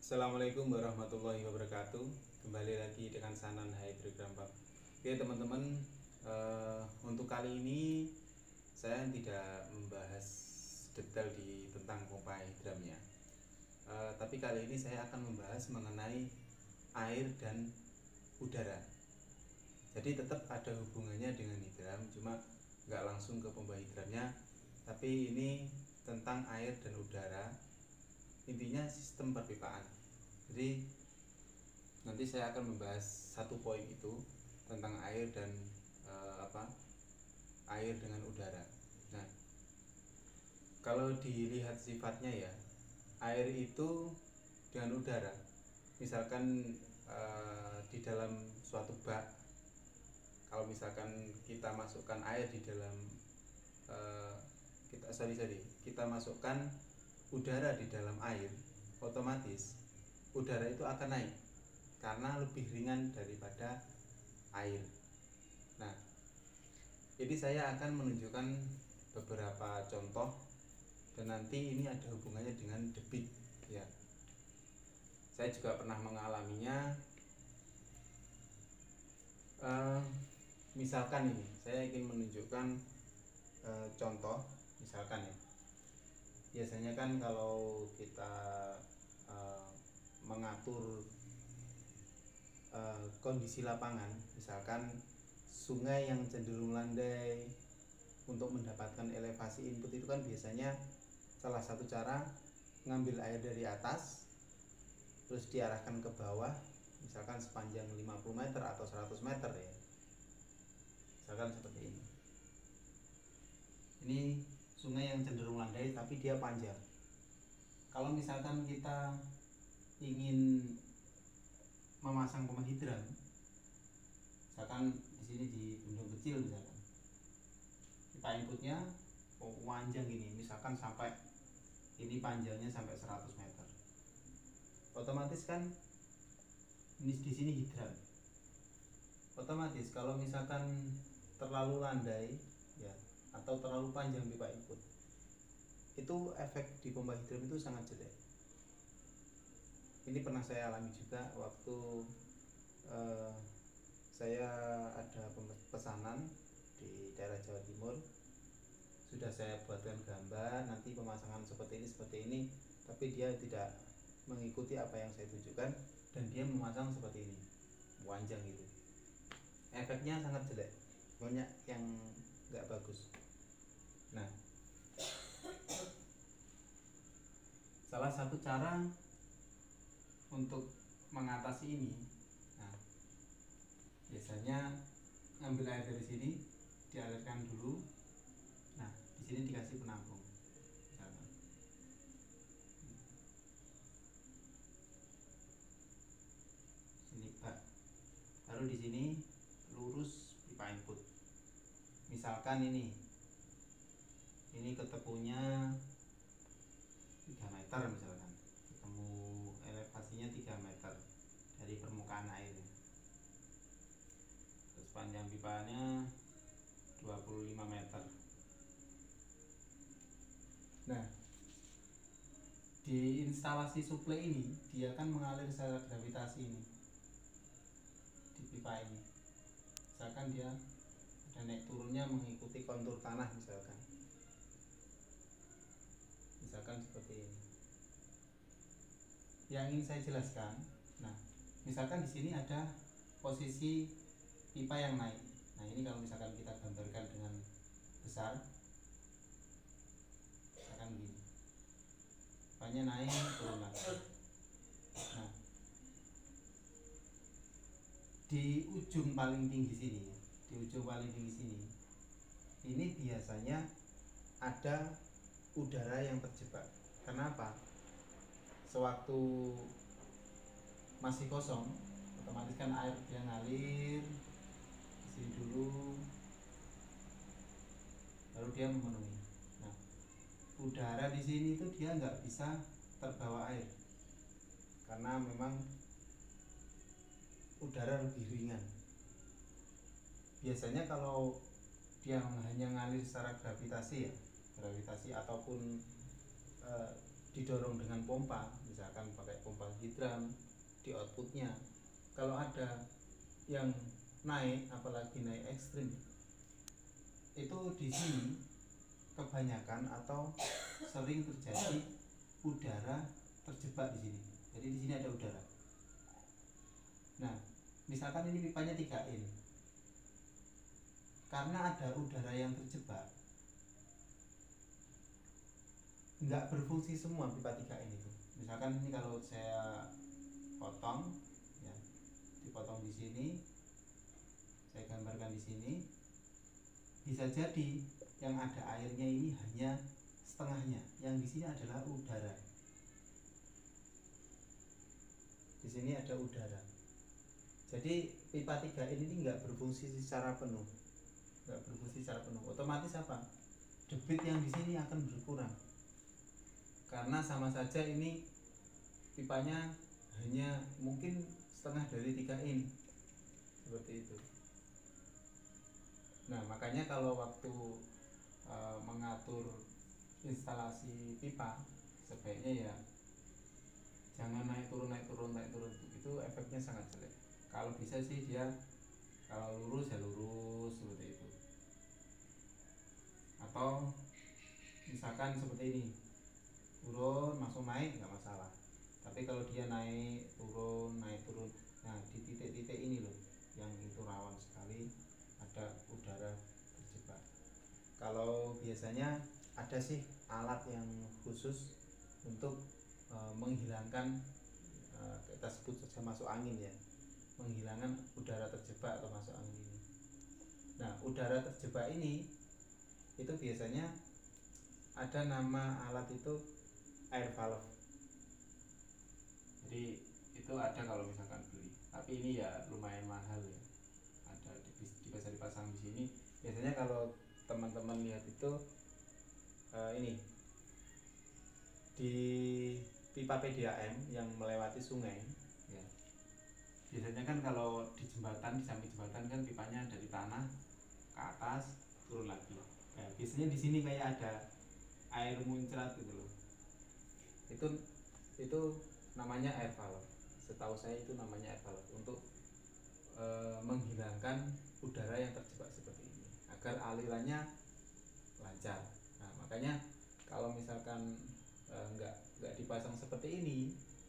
Assalamualaikum warahmatullahi wabarakatuh. Kembali lagi dengan Sanan Hydrogram Pak. Oke teman-teman, untuk kali ini saya tidak membahas detail tentang pompa hidramnya. Tapi kali ini saya akan membahas mengenai air dan udara. Jadi tetap ada hubungannya dengan hidram, cuma nggak langsung ke pompa hidramnya. Tapi ini tentang air dan udara, intinya sistem perpipaan. Jadi nanti saya akan membahas satu poin itu tentang air dan air dengan udara. Nah, kalau dilihat sifatnya ya, air itu dengan udara, misalkan di dalam suatu bak, kalau misalkan kita masukkan air di dalam kita masukkan udara di dalam air, otomatis udara itu akan naik karena lebih ringan daripada air. Nah, ini saya akan menunjukkan beberapa contoh dan nanti ini ada hubungannya dengan debit ya. Saya juga pernah mengalaminya. Misalkan ini saya ingin menunjukkan contoh, misalkan ya, biasanya kan kalau kita mengatur kondisi lapangan, misalkan sungai yang cenderung landai, untuk mendapatkan elevasi input itu kan biasanya salah satu cara ngambil air dari atas terus diarahkan ke bawah, misalkan sepanjang 50 meter atau 100 meter ya, misalkan seperti ini. Ini sungai yang cenderung landai tapi dia panjang. Kalau misalkan kita ingin memasang pompa hidran, misalkan di sini di bendung kecil, misalkan pipa inputnya panjang gini, misalkan sampai ini panjangnya sampai 100 meter, otomatis kan ini di sini hidran. Otomatis kalau misalkan terlalu landai ya, atau terlalu panjang pipa input, itu efek di pompa hidran itu sangat jelek. Ini pernah saya alami juga waktu saya ada pesanan di daerah Jawa Timur. Sudah saya buatkan gambar nanti pemasangan seperti ini, tapi dia tidak mengikuti apa yang saya tunjukkan dan dia memasang seperti ini, panjang gitu. Efeknya sangat jelek, banyak yang nggak bagus. Nah, salah satu cara untuk mengatasi ini, nah, biasanya ngambil air dari sini, dialirkan dulu. Nah, di sini dikasih penampung, misalkan. Sini bak, baru di sini lurus pipa input. Misalkan ini ketepunya 3 meter misalkan, ketemu elevasinya 3 meter dari permukaan air. Terus panjang pipanya 25 meter. Nah, di instalasi suplai ini dia akan mengalir secara gravitasi ini di pipa ini. Misalkan dia ada naik turunnya mengikuti kontur tanah, misalkan seperti ini. Yang ingin saya jelaskan, nah, misalkan di sini ada posisi pipa yang naik. Nah, ini kalau misalkan kita gambarkan dengan besar, misalkan gini, pipanya naik turun lagi. Nah, di ujung paling tinggi sini, ini biasanya ada udara yang terjebak. Kenapa? Sewaktu masih kosong, otomatis kan air dia ngalir di sini dulu, baru dia memenuhi. Nah, udara di sini itu dia nggak bisa terbawa air karena memang udara lebih ringan. Biasanya kalau dia hanya ngalir secara gravitasi ataupun didorong dengan pompa, misalkan pakai pompa hidran drum di outputnya. Kalau ada yang naik, apalagi naik ekstrim, itu di sini kebanyakan atau sering terjadi udara terjebak di sini. Jadi di sini ada udara. Nah, misalkan ini pipanya 3 in, karena ada udara yang terjebak, nggak berfungsi semua pipa 3 in itu. Misalkan ini kalau saya potong, ya, dipotong di sini, saya gambarkan di sini, bisa jadi yang ada airnya ini hanya setengahnya, yang di sini adalah udara. Di sini ada udara. Jadi pipa 3 in ini nggak berfungsi secara penuh, Otomatis apa? Debit yang di sini akan berkurang, karena sama saja ini pipanya hanya mungkin setengah dari 3 in, seperti itu. Nah, makanya kalau waktu mengatur instalasi pipa, sebaiknya ya jangan naik turun, itu efeknya sangat jelek. Kalau bisa sih dia kalau lurus ya lurus, seperti itu. Atau misalkan seperti ini, turun langsung naik nggak masalah. Tapi kalau dia naik turun, nah di titik-titik ini loh yang itu rawan sekali ada udara terjebak. Kalau biasanya ada sih alat yang khusus untuk menghilangkan, kita sebut saja masuk angin ya, menghilangkan udara terjebak atau masuk angin ini. Nah, udara terjebak ini itu biasanya ada nama alat itu air valve. Jadi itu ada kalau misalkan beli, tapi ini ya lumayan mahal ya. Ada bisa dipasang di sini. Biasanya kalau teman-teman lihat itu ini di pipa PDAM yang melewati sungai ya. Biasanya kan kalau di jembatan, di samping jembatan kan pipanya dari tanah ke atas turun lagi. Nah, biasanya di sini kayak ada air muncrat gitu loh. Itu namanya air valve. Setahu saya itu namanya air valve untuk menghilangkan udara yang terjebak seperti ini agar alirannya lancar. Nah, makanya kalau misalkan nggak dipasang seperti ini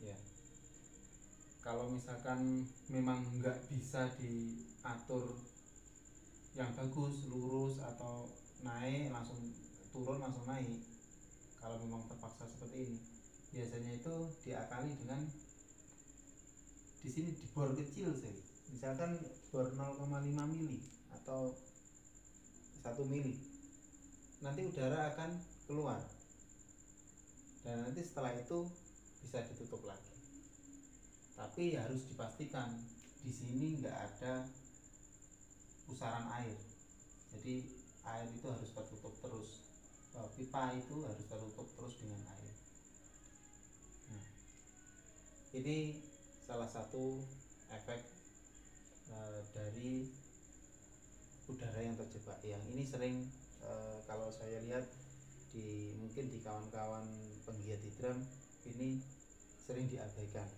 ya, kalau misalkan memang nggak bisa diatur yang bagus, lurus atau naik langsung turun langsung naik, kalau memang terpaksa seperti ini, biasanya itu diakali dengan di sini di bor kecil sih, misalkan bor 0,5 mili atau 1 mili, nanti udara akan keluar dan nanti setelah itu bisa ditutup lagi. Tapi harus dipastikan di sini nggak ada pusaran air, jadi air itu harus tertutup terus, pipa itu harus tertutup terus dengan air. Nah, ini salah satu efek dari udara yang terjebak, yang ini sering kalau saya lihat mungkin di kawan-kawan penggiat drum ini sering diabaikan.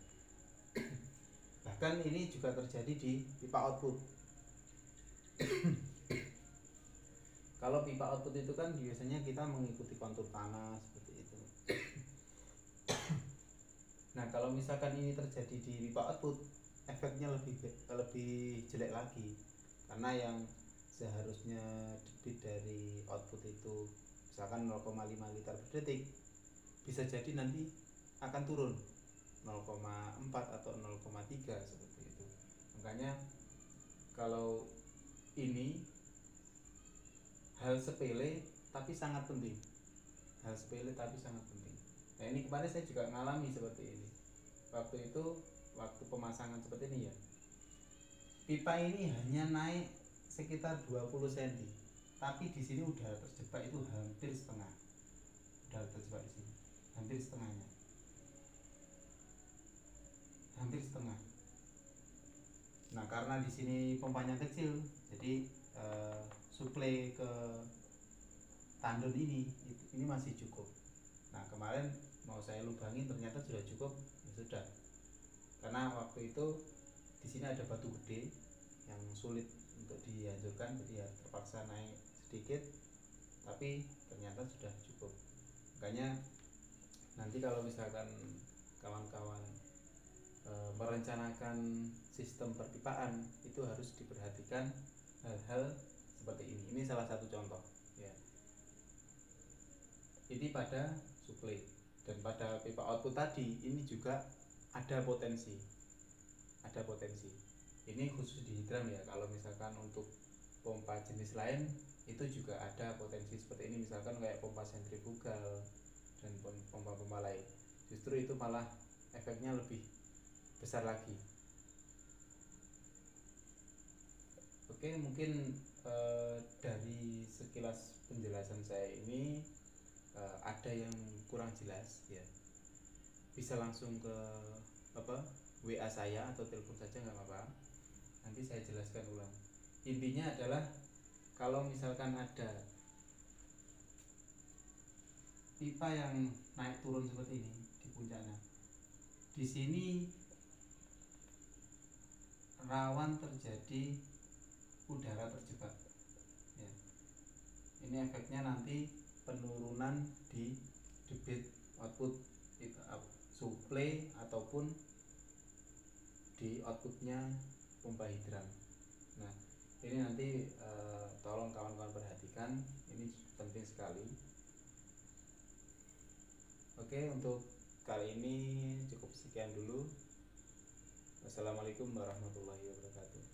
Bahkan ini juga terjadi di pipa output. Kalau pipa output itu kan biasanya kita mengikuti kontur tanah seperti itu. Nah, kalau misalkan ini terjadi di pipa output, efeknya lebih jelek lagi, karena yang seharusnya debit dari output itu misalkan 0,5 liter per detik, bisa jadi nanti akan turun 0,4 atau 0,3 seperti itu. Makanya kalau ini hal sepele tapi sangat penting. Nah, ini kemarin saya juga ngalami seperti ini. Waktu pemasangan seperti ini ya, pipa ini hanya naik sekitar 20 cm, tapi di sini udara terjebak itu hampir setengah. Udara terjebak di sini hampir setengahnya, Nah, karena di sini pompanya kecil, jadi suplai ke tandon ini masih cukup. Nah, kemarin mau saya lubangin ternyata sudah cukup, ya sudah, waktu itu di sini ada batu gede yang sulit untuk dihancurkan, jadi ya terpaksa naik sedikit, tapi ternyata sudah cukup. Makanya nanti kalau misalkan kawan-kawan merencanakan sistem perpipaan itu harus diperhatikan hal-hal seperti ini. Ini salah satu contoh ya. Ini pada suplai, dan pada pipa output tadi ini juga ada potensi. Ini khusus di hidran ya. Kalau misalkan untuk pompa jenis lain itu juga ada potensi seperti ini, misalkan kayak pompa sentrifugal dan pompa-pompa lain. Justru itu malah efeknya lebih besar lagi. Oke, mungkin dari sekilas penjelasan saya ini ada yang kurang jelas ya, bisa langsung ke WA saya atau telepon saja, nggak apa-apa, nanti saya jelaskan ulang. Intinya adalah kalau misalkan ada pipa yang naik turun seperti ini di puncaknya, di sini rawan terjadi udara terjebak ya. Ini efeknya nanti penurunan di debit output suplai ataupun di outputnya pompa hidran. Nah ini nanti tolong kawan-kawan perhatikan, ini penting sekali. Oke, untuk kali ini cukup sekian dulu. Wassalamualaikum warahmatullahi wabarakatuh.